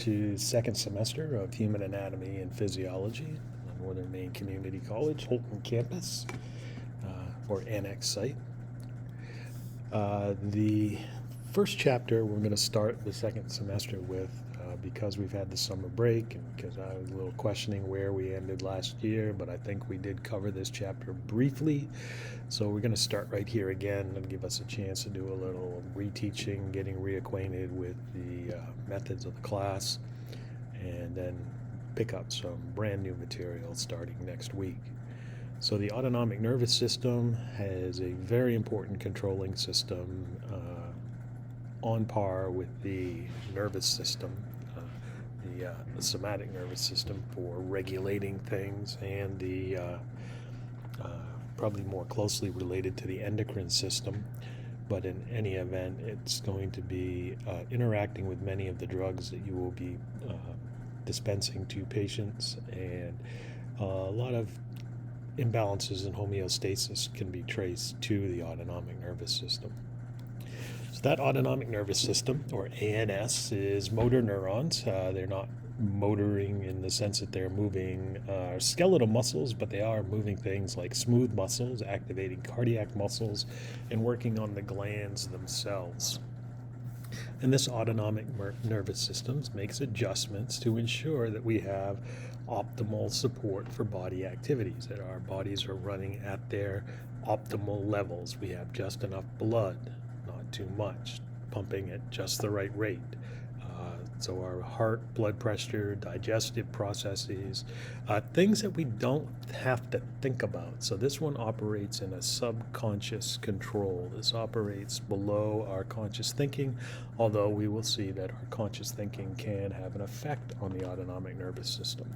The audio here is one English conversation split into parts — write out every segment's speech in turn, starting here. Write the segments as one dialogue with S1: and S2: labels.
S1: To second semester of Human Anatomy and Physiology at Northern Maine Community College, Holton campus, or annex site. The first chapter we're going to start the second semester with, because we've had the summer break and because I was a little questioning where we ended last year, but I think we did cover this chapter briefly. So we're going to start right here again and give us a chance to do a little reteaching, getting reacquainted with the methods of the class, and then pick up some brand new material starting next week. So the autonomic nervous system has a very important controlling system on par with the nervous system, the somatic nervous system for regulating things, and the probably more closely related to the endocrine system. But in any event, it's going to be interacting with many of the drugs that you will be dispensing to patients, and a lot of imbalances in homeostasis can be traced to the autonomic nervous system. So that autonomic nervous system, or ANS, is motor neurons. They're not motoring in the sense that they're moving skeletal muscles, but they are moving things like smooth muscles, activating cardiac muscles, and working on the glands themselves. And this autonomic nervous system makes adjustments to ensure that we have optimal support for body activities, that our bodies are running at their optimal levels. We have just enough blood, not too much, pumping at just the right rate. So our heart, blood pressure, digestive processes, things that we don't have to think about. So this one operates in a subconscious control. This operates below our conscious thinking, although we will see that our conscious thinking can have an effect on the autonomic nervous system.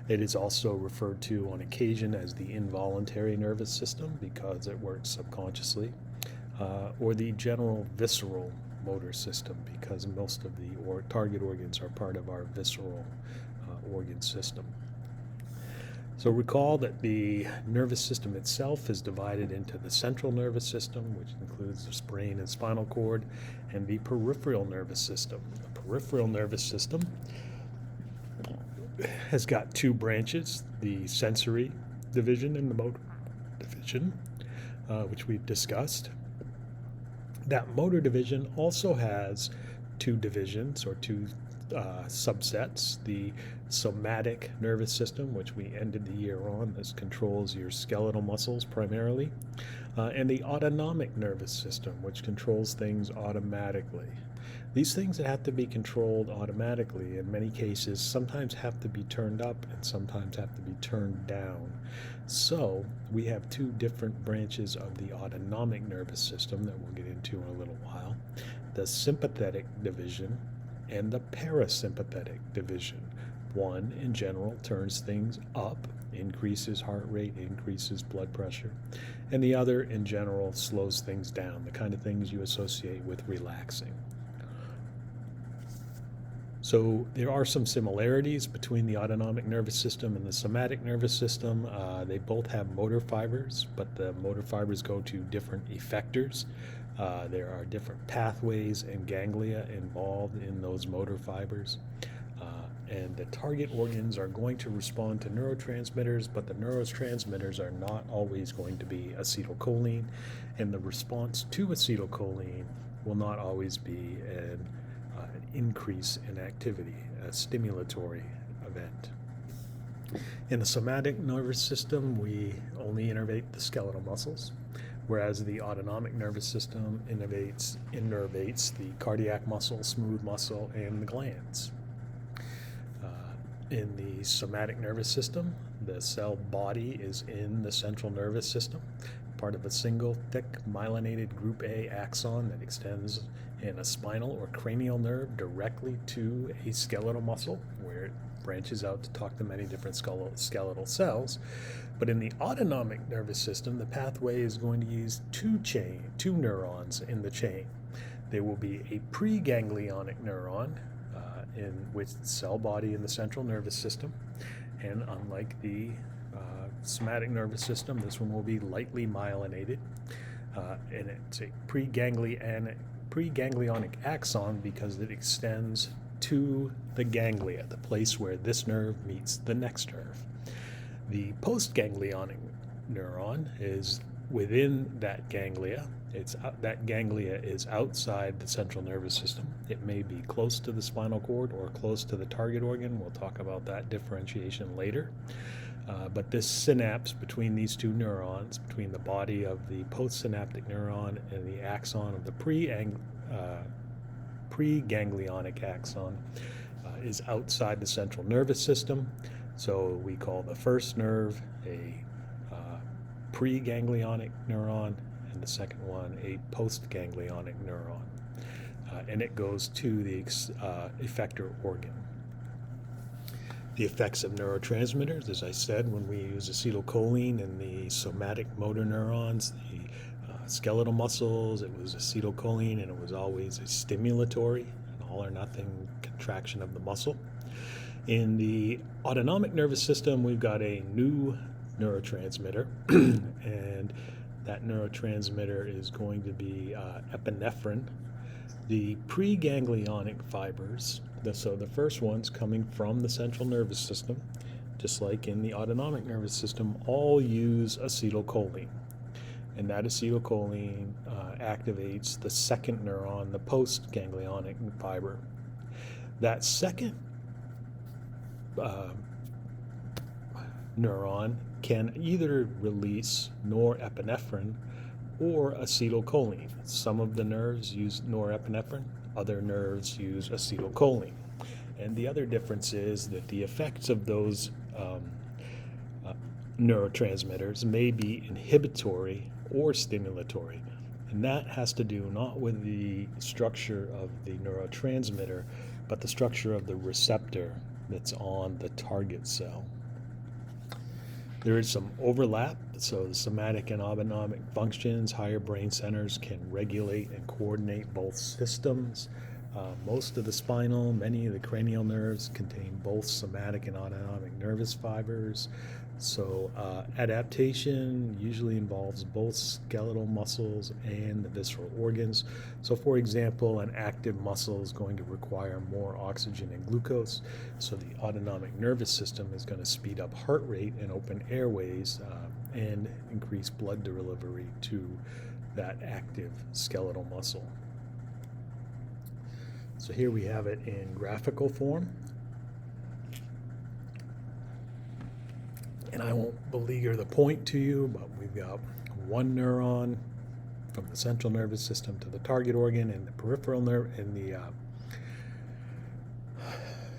S1: It is also referred to on occasion as the involuntary nervous system because it works subconsciously, or the general visceral motor system because most of the target organs are part of our visceral organ system. So recall that the nervous system itself is divided into the central nervous system, which includes the brain and spinal cord, and the peripheral nervous system. The peripheral nervous system has got two branches, the sensory division and the motor division, which we've discussed. That motor division also has two divisions or two subsets. The somatic nervous system, which we ended the year on, this controls your skeletal muscles primarily, and the autonomic nervous system, which controls things automatically. These things that have to be controlled automatically, in many cases, sometimes have to be turned up and sometimes have to be turned down. So we have two different branches of the autonomic nervous system that we'll get into in a little while: the sympathetic division and the parasympathetic division. One, in general, turns things up, increases heart rate, increases blood pressure, and the other, in general, slows things down, the kind of things you associate with relaxing. So there are some similarities between the autonomic nervous system and the somatic nervous system. They both have motor fibers, but the motor fibers go to different effectors. There are different pathways and ganglia involved in those motor fibers. And the target organs are going to respond to neurotransmitters, but the neurotransmitters are not always going to be acetylcholine, and the response to acetylcholine will not always be an increase in activity, a stimulatory event. In the somatic nervous system, we only innervate the skeletal muscles, whereas the autonomic nervous system innervates the cardiac muscle, smooth muscle, and the glands. In the somatic nervous system, the cell body is in the central nervous system, part of a single thick myelinated group A axon that extends in a spinal or cranial nerve directly to a skeletal muscle, where it branches out to talk to many different skeletal cells. But in the autonomic nervous system, the pathway is going to use two neurons in the chain. There will be a preganglionic neuron, in which the cell body in the central nervous system, and unlike the somatic nervous system, this one will be lightly myelinated, and it's a preganglionic axon because it extends to the ganglia, the place where this nerve meets the next nerve. The postganglionic neuron is within that ganglia. That ganglia is outside the central nervous system. It may be close to the spinal cord or close to the target organ. We'll talk about that differentiation later. But this synapse between these two neurons, between the body of the postsynaptic neuron and the axon of the preganglionic axon, is outside the central nervous system. So we call the first nerve a preganglionic neuron, and the second one a postganglionic neuron. And it goes to the effector organ. The effects of neurotransmitters, as I said, when we use acetylcholine in the somatic motor neurons, the skeletal muscles, it was acetylcholine, and it was always a stimulatory, an all or nothing contraction of the muscle. In the autonomic nervous system, we've got a new neurotransmitter, and that neurotransmitter is going to be epinephrine. The preganglionic fibers, so the first ones coming from the central nervous system, just like in the autonomic nervous system, all use acetylcholine. And that acetylcholine activates the second neuron, the postganglionic fiber. That second neuron can either release norepinephrine or acetylcholine. Some of the nerves use norepinephrine, other nerves use acetylcholine. And the other difference is that the effects of those neurotransmitters may be inhibitory or stimulatory. And that has to do not with the structure of the neurotransmitter, but the structure of the receptor that's on the target cell. There is some overlap, so the somatic and autonomic functions, higher brain centers can regulate and coordinate both systems. Most of the spinal, many of the cranial nerves contain both somatic and autonomic nervous fibers. So adaptation usually involves both skeletal muscles and the visceral organs. So for example, an active muscle is going to require more oxygen and glucose. So the autonomic nervous system is going to speed up heart rate and open airways and increase blood delivery to that active skeletal muscle. So here we have it in graphical form. And I won't beleaguer the point to you, but we've got one neuron from the central nervous system to the target organ, and the peripheral nerve in the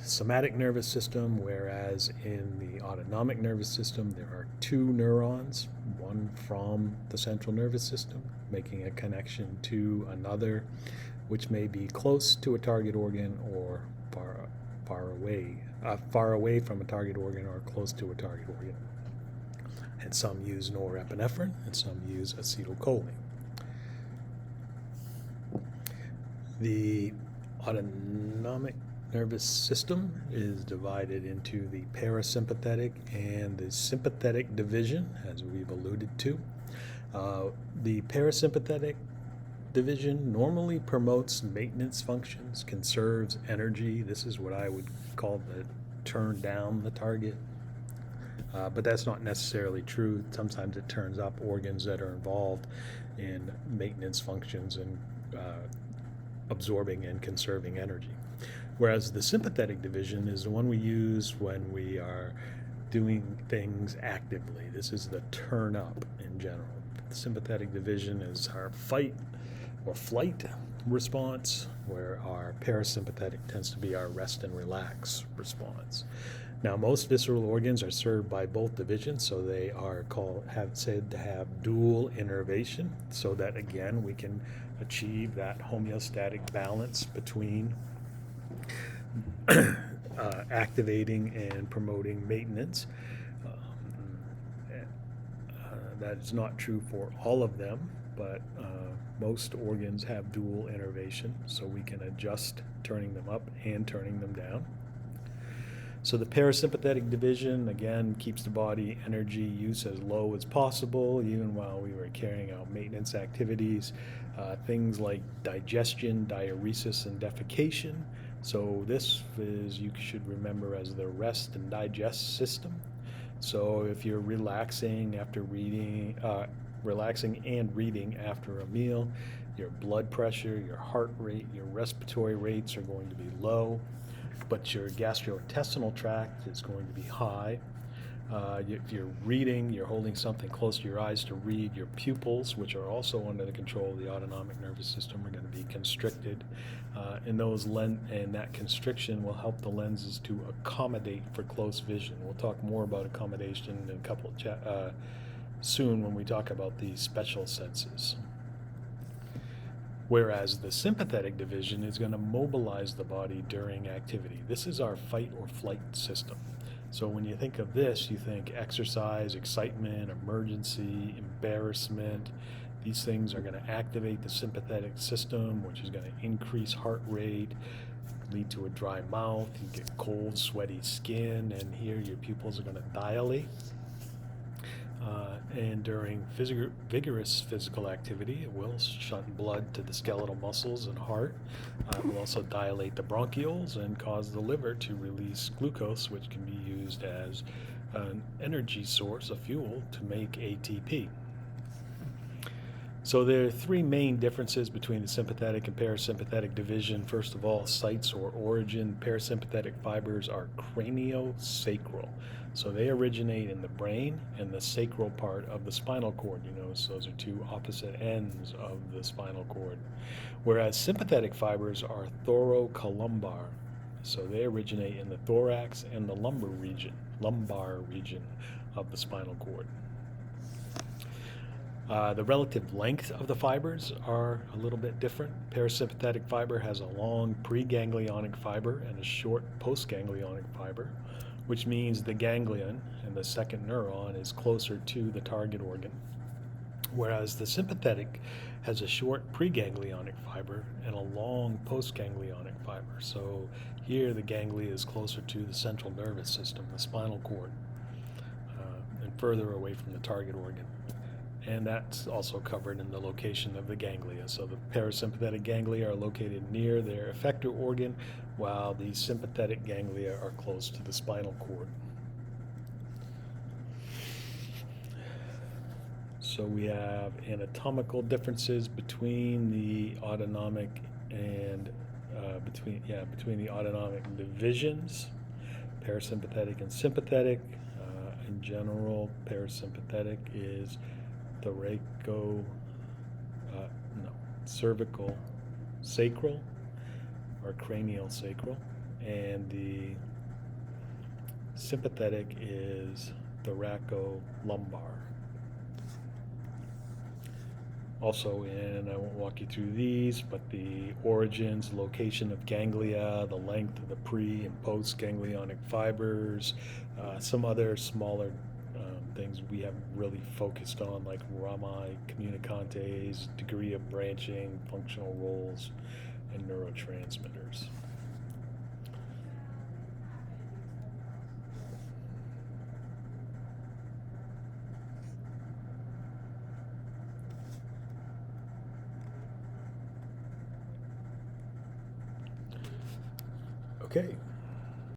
S1: somatic nervous system, whereas in the autonomic nervous system there are two neurons, one from the central nervous system making a connection to another, which may be close to a target organ or far away from a target organ or close to a target organ. And some use norepinephrine and some use acetylcholine. The autonomic nervous system is divided into the parasympathetic and the sympathetic division, as we've alluded to. The parasympathetic division normally promotes maintenance functions, conserves energy. This is what I would call the turn down the target. But that's not necessarily true. Sometimes it turns up organs that are involved in maintenance functions and absorbing and conserving energy. Whereas the sympathetic division is the one we use when we are doing things actively. This is the turn up in general. The sympathetic division is our fight or flight response, where our parasympathetic tends to be our rest and relax response. Now, most visceral organs are served by both divisions, so they are said to have dual innervation, so that again we can achieve that homeostatic balance between activating and promoting maintenance. That is not true for all of them, but most organs have dual innervation, so we can adjust turning them up and turning them down. So the parasympathetic division, again, keeps the body energy use as low as possible, even while we were carrying out maintenance activities. Things like digestion, diuresis, and defecation. So this is, you should remember, as the rest and digest system. So if you're relaxing and reading after a meal, your blood pressure, your heart rate, your respiratory rates are going to be low, but your gastrointestinal tract is going to be high. If you're reading, you're holding something close to your eyes to read, your pupils, which are also under the control of the autonomic nervous system, are going to be constricted. And that constriction will help the lenses to accommodate for close vision. We'll talk more about accommodation in a couple of soon when we talk about the special senses. Whereas the sympathetic division is going to mobilize the body during activity. This is our fight or flight system. So when you think of this, you think exercise, excitement, emergency, embarrassment. These things are going to activate the sympathetic system, which is going to increase heart rate, lead to a dry mouth, you get cold, sweaty skin, and here your pupils are going to dilate. And during vigorous physical activity, it will shunt blood to the skeletal muscles and heart. It will also dilate the bronchioles and cause the liver to release glucose, which can be used as an energy source, a fuel, to make ATP. So there are three main differences between the sympathetic and parasympathetic division. First of all, sites or origin. Parasympathetic fibers are craniosacral. So they originate in the brain and the sacral part of the spinal cord. You notice those are two opposite ends of the spinal cord. Whereas sympathetic fibers are thoracolumbar. So they originate in the thorax and the lumbar region of the spinal cord. The relative length of the fibers are a little bit different. Parasympathetic fiber has a long preganglionic fiber and a short postganglionic fiber, which means the ganglion and the second neuron is closer to the target organ, whereas the sympathetic has a short preganglionic fiber and a long postganglionic fiber. So here the ganglia is closer to the central nervous system, the spinal cord, and further away from the target organ. And that's also covered in the location of the ganglia. So the parasympathetic ganglia are located near their effector organ, while the sympathetic ganglia are close to the spinal cord. So we have anatomical differences between the autonomic and between the autonomic divisions, parasympathetic and sympathetic. In general, parasympathetic is cervical sacral or cranial sacral, and the sympathetic is thoracolumbar. Also, and I won't walk you through these, but the origins, location of ganglia, the length of the pre and post ganglionic fibers, some other smaller things we have really focused on, like rami communicantes, degree of branching, functional roles, and neurotransmitters. Okay,